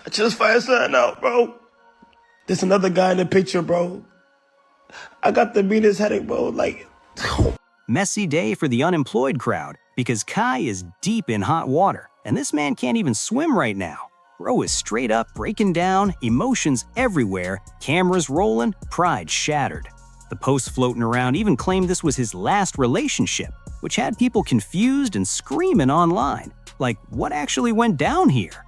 I just fired something out, bro. There's another guy in the picture, bro. I got the meanest headache, bro. Like, Messy day for the unemployed crowd because Kai is deep in hot water, and this man can't even swim right now. Bro is straight up breaking down, emotions everywhere, cameras rolling, pride shattered. The posts floating around even claimed this was his last relationship, which had people confused and screaming online. Like, what actually went down here?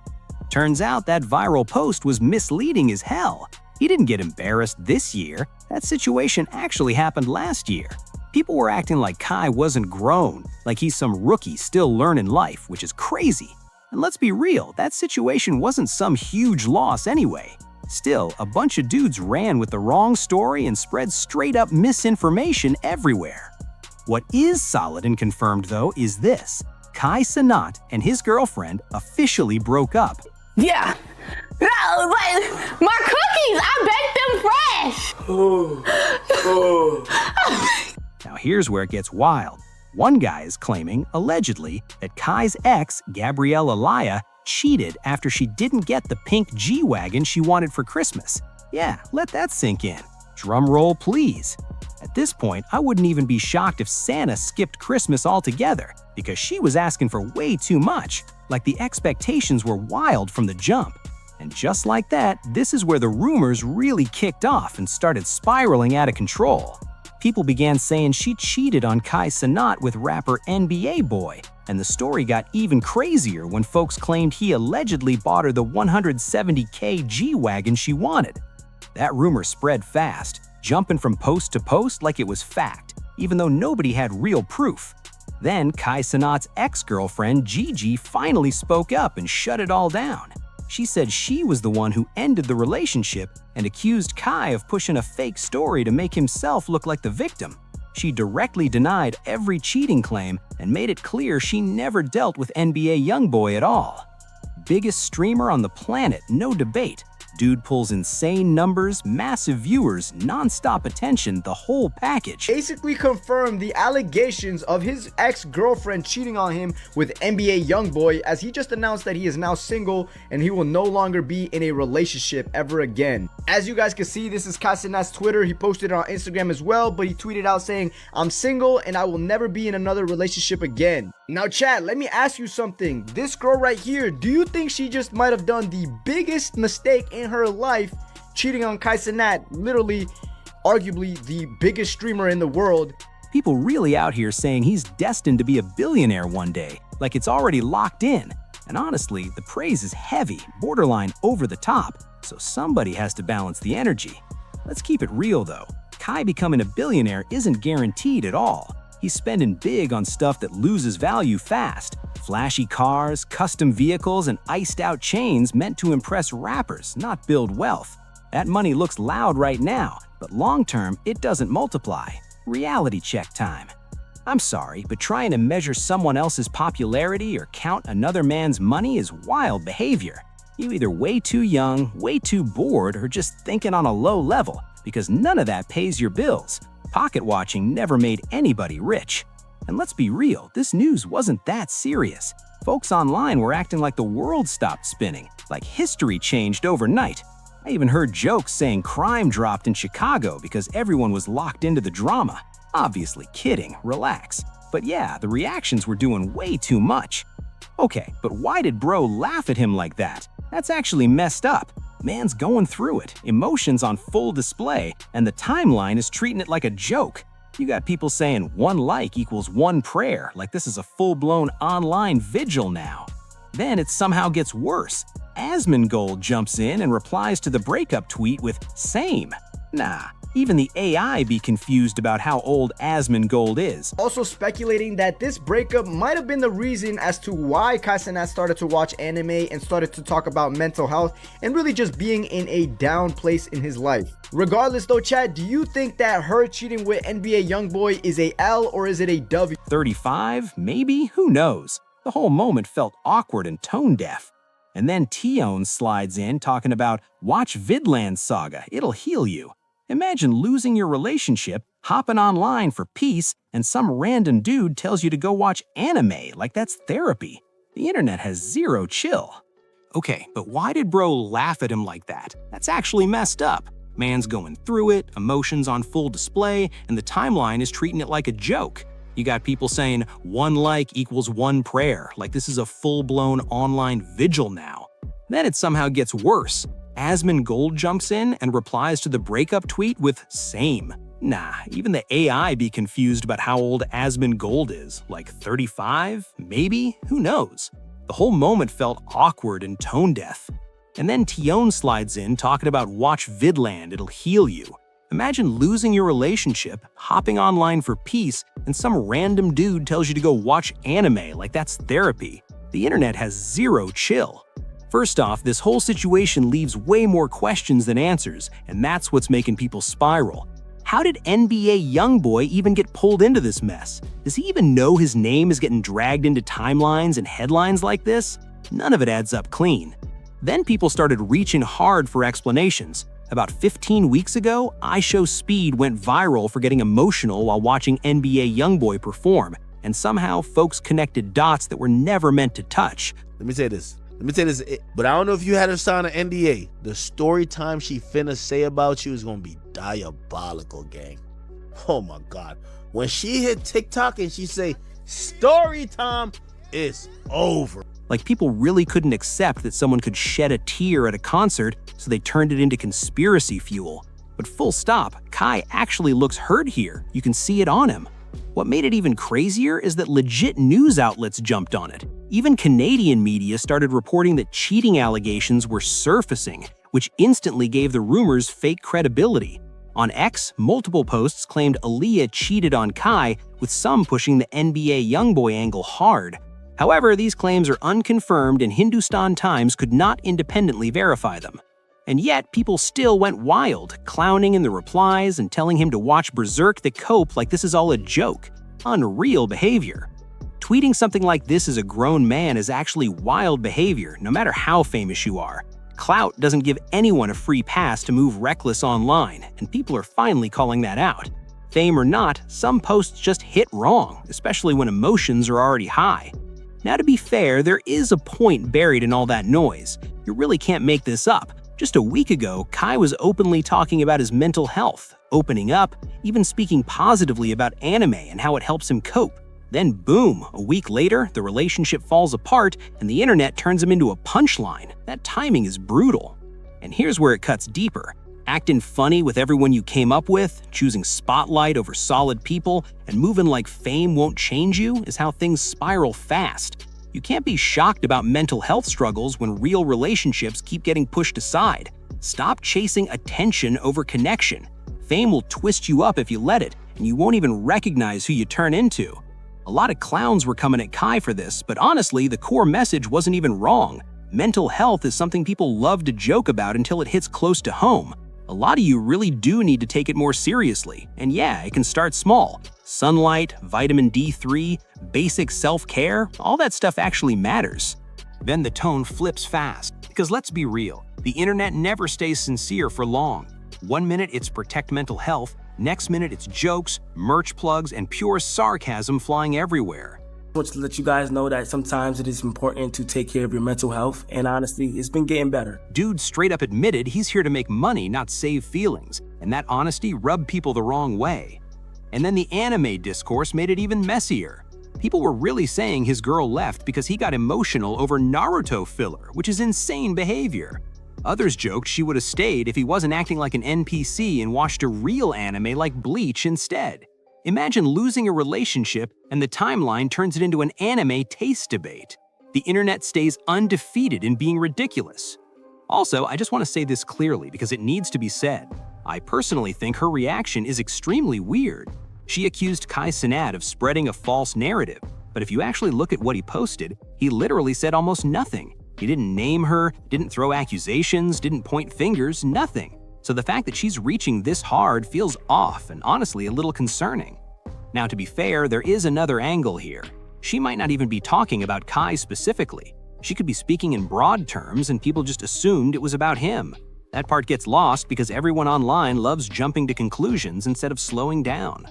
Turns out that viral post was misleading as hell. He didn't get embarrassed this year. That situation actually happened last year. People were acting like Kai wasn't grown, like he's some rookie still learning life, which is crazy. And let's be real, that situation wasn't some huge loss anyway. Still, a bunch of dudes ran with the wrong story and spread straight-up misinformation everywhere. What is solid and confirmed, though, is this. Kai Cenat and his girlfriend officially broke up. Yeah. No, but my cookies, I baked them fresh. Now here's where it gets wild. One guy is claiming, allegedly, that Kai's ex, Gabriella Laya, cheated after she didn't get the pink G-Wagon she wanted for Christmas. Yeah, let that sink in. Drum roll, please. At this point, I wouldn't even be shocked if Santa skipped Christmas altogether, because she was asking for way too much, like the expectations were wild from the jump. And just like that, this is where the rumors really kicked off and started spiraling out of control. People began saying she cheated on Kai Cenat with rapper NBA Boy, and the story got even crazier when folks claimed he allegedly bought her the $170K G-Wagon she wanted. That rumor spread fast, jumping from post to post like it was fact, even though nobody had real proof. Then Kai Cenat's ex-girlfriend Gigi finally spoke up and shut it all down. She said she was the one who ended the relationship and accused Kai of pushing a fake story to make himself look like the victim. She directly denied every cheating claim and made it clear she never dealt with NBA YoungBoy at all. Biggest streamer on the planet, no debate. Dude pulls insane numbers, massive viewers, non-stop attention, the whole package. Basically confirmed the allegations of his ex-girlfriend cheating on him with NBA YoungBoy, as he just announced that he is now single and he will no longer be in a relationship ever again. As you guys can see, this is Kai Cenat's Twitter. He posted it on Instagram as well, but he tweeted out saying, "I'm single and I will never be in another relationship again." Now chat, let me ask you something. This girl right here, do you think she just might have done the biggest mistake in her life, cheating on Kai Cenat, literally, arguably the biggest streamer in the world? People really out here saying he's destined to be a billionaire one day, like it's already locked in. And honestly, the praise is heavy, borderline over the top, so somebody has to balance the energy. Let's keep it real though. Kai becoming a billionaire isn't guaranteed at all. He's spending big on stuff that loses value fast. Flashy cars, custom vehicles, and iced-out chains meant to impress rappers, not build wealth. That money looks loud right now, but long-term, it doesn't multiply. Reality check time. I'm sorry, but trying to measure someone else's popularity or count another man's money is wild behavior. You're either way too young, way too bored, or just thinking on a low level, because none of that pays your bills. Pocket watching never made anybody rich. And let's be real, this news wasn't that serious. Folks online were acting like the world stopped spinning, like history changed overnight. I even heard jokes saying crime dropped in Chicago because everyone was locked into the drama. Obviously kidding, relax. But yeah, the reactions were doing way too much. Okay, but why did bro laugh at him like that? That's actually messed up. Man's going through it, emotions on full display, and the timeline is treating it like a joke. You got people saying 1 like equals 1 prayer, like this is a full-blown online vigil now. Then it somehow gets worse. Asmongold jumps in and replies to the breakup tweet with "same." Nah, even the AI be confused about how old Asmongold is. Also speculating that this breakup might have been the reason as to why Kai Cenat started to watch anime and started to talk about mental health and really just being in a down place in his life. Regardless though, chat, do you think that her cheating with NBA YoungBoy is a L or is it a W? 35? Maybe? Who knows? The whole moment felt awkward and tone-deaf. And then Tion slides in talking about, "Watch Vidland Saga, it'll heal you." Imagine losing your relationship, hopping online for peace, and some random dude tells you to go watch anime like that's therapy. The internet has zero chill. Okay, but why did bro laugh at him like that? That's actually messed up. Man's going through it, emotions on full display, and the timeline is treating it like a joke. You got people saying 1 like equals 1 prayer, like this is a full-blown online vigil now. Then it somehow gets worse. Asmongold jumps in and replies to the breakup tweet with same. Nah, even the AI be confused about how old Asmongold is, like 35, maybe? Who knows? The whole moment felt awkward and tone-deaf. And then Tion slides in talking about watch Vidland, it'll heal you. Imagine losing your relationship, hopping online for peace, and some random dude tells you to go watch anime like that's therapy. The internet has zero chill. First off, this whole situation leaves way more questions than answers, and that's what's making people spiral. How did NBA YoungBoy even get pulled into this mess? Does he even know his name is getting dragged into timelines and headlines like this? None of it adds up clean. Then people started reaching hard for explanations. About 15 weeks ago, iShowSpeed went viral for getting emotional while watching NBA YoungBoy perform, and somehow folks connected dots that were never meant to touch. Let me say this, but I don't know if you had her sign an NDA. The story time she finna say about you is gonna be diabolical, gang. Oh my God. When she hit TikTok and she say, story time, it's over. Like people really couldn't accept that someone could shed a tear at a concert, so they turned it into conspiracy fuel. But full stop, Kai actually looks hurt here. You can see it on him. What made it even crazier is that legit news outlets jumped on it. Even Canadian media started reporting that cheating allegations were surfacing, which instantly gave the rumors fake credibility. On X, multiple posts claimed Aaliyah cheated on Kai, with some pushing the NBA YoungBoy angle hard. However, these claims are unconfirmed and Hindustan Times could not independently verify them. And yet, people still went wild, clowning in the replies and telling him to watch Berserk the Cope like this is all a joke. Unreal behavior. Tweeting something like this as a grown man is actually wild behavior, no matter how famous you are. Clout doesn't give anyone a free pass to move reckless online, and people are finally calling that out. Fame or not, some posts just hit wrong, especially when emotions are already high. Now, to be fair, there is a point buried in all that noise. You really can't make this up. Just a week ago, Kai was openly talking about his mental health, opening up, even speaking positively about anime and how it helps him cope. Then boom, a week later, the relationship falls apart and the internet turns him into a punchline. That timing is brutal. And here's where it cuts deeper. Acting funny with everyone you came up with, choosing spotlight over solid people, and moving like fame won't change you is how things spiral fast. You can't be shocked about mental health struggles when real relationships keep getting pushed aside. Stop chasing attention over connection. Fame will twist you up if you let it, and you won't even recognize who you turn into. A lot of clowns were coming at Kai for this, but honestly, the core message wasn't even wrong. Mental health is something people love to joke about until it hits close to home. A lot of you really do need to take it more seriously, and yeah, it can start small. Sunlight, vitamin D3, basic self-care, all that stuff actually matters. Then the tone flips fast, because let's be real, the internet never stays sincere for long. 1 minute it's protect mental health, next minute it's jokes, merch plugs, and pure sarcasm flying everywhere. I want to let you guys know that sometimes it is important to take care of your mental health, and honestly, it's been getting better. Dude straight up admitted he's here to make money, not save feelings, and that honesty rubbed people the wrong way. And then the anime discourse made it even messier. People were really saying his girl left because he got emotional over Naruto filler, which is insane behavior. Others joked she would have stayed if he wasn't acting like an NPC and watched a real anime like Bleach instead. Imagine losing a relationship and the timeline turns it into an anime taste debate. The internet stays undefeated in being ridiculous. Also, I just want to say this clearly because it needs to be said. I personally think her reaction is extremely weird. She accused Cenat of spreading a false narrative, but if you actually look at what he posted, he literally said almost nothing. He didn't name her, didn't throw accusations, didn't point fingers, nothing. So the fact that she's reaching this hard feels off and honestly a little concerning. Now, to be fair, there is another angle here. She might not even be talking about Kai specifically. She could be speaking in broad terms and people just assumed it was about him. That part gets lost because everyone online loves jumping to conclusions instead of slowing down.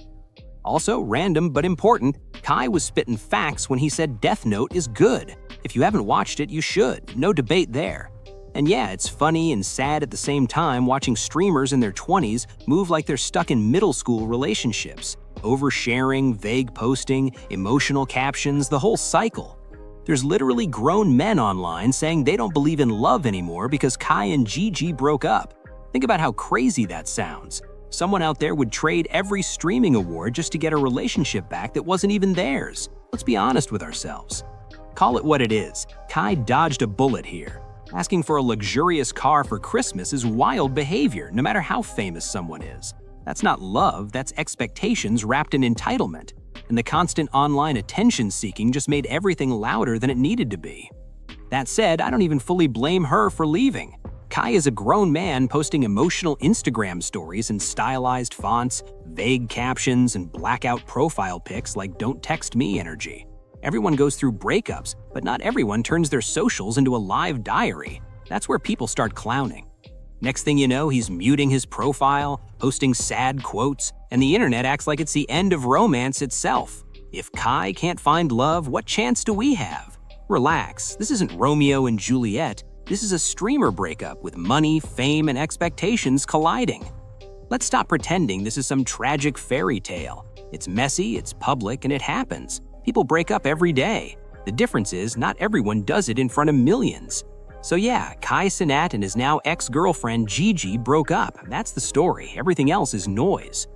Also, random but important, Kai was spitting facts when he said Death Note is good. If you haven't watched it, you should. No debate there. And yeah, it's funny and sad at the same time watching streamers in their 20s move like they're stuck in middle school relationships. Oversharing, vague posting, emotional captions, the whole cycle. There's literally grown men online saying they don't believe in love anymore because Kai and Gigi broke up. Think about how crazy that sounds. Someone out there would trade every streaming award just to get a relationship back that wasn't even theirs. Let's be honest with ourselves. Call it what it is. Kai dodged a bullet here. Asking for a luxurious car for Christmas is wild behavior, no matter how famous someone is. That's not love, that's expectations wrapped in entitlement. And the constant online attention-seeking just made everything louder than it needed to be. That said, I don't even fully blame her for leaving. Kai is a grown man posting emotional Instagram stories in stylized fonts, vague captions, and blackout profile pics like "don't text me" energy. Everyone goes through breakups, but not everyone turns their socials into a live diary. That's where people start clowning. Next thing you know, he's muting his profile, posting sad quotes, and the internet acts like it's the end of romance itself. If Kai can't find love, what chance do we have? Relax, this isn't Romeo and Juliet. This is a streamer breakup with money, fame, and expectations colliding. Let's stop pretending this is some tragic fairy tale. It's messy, it's public, and it happens. People break up every day. The difference is not everyone does it in front of millions. So yeah, Kai Cenat and his now ex-girlfriend Gigi broke up. That's the story. Everything else is noise.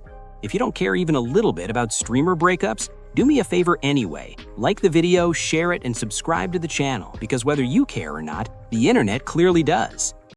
If you don't care even a little bit about streamer breakups, do me a favor anyway. Like the video, share it, and subscribe to the channel, because whether you care or not, the internet clearly does.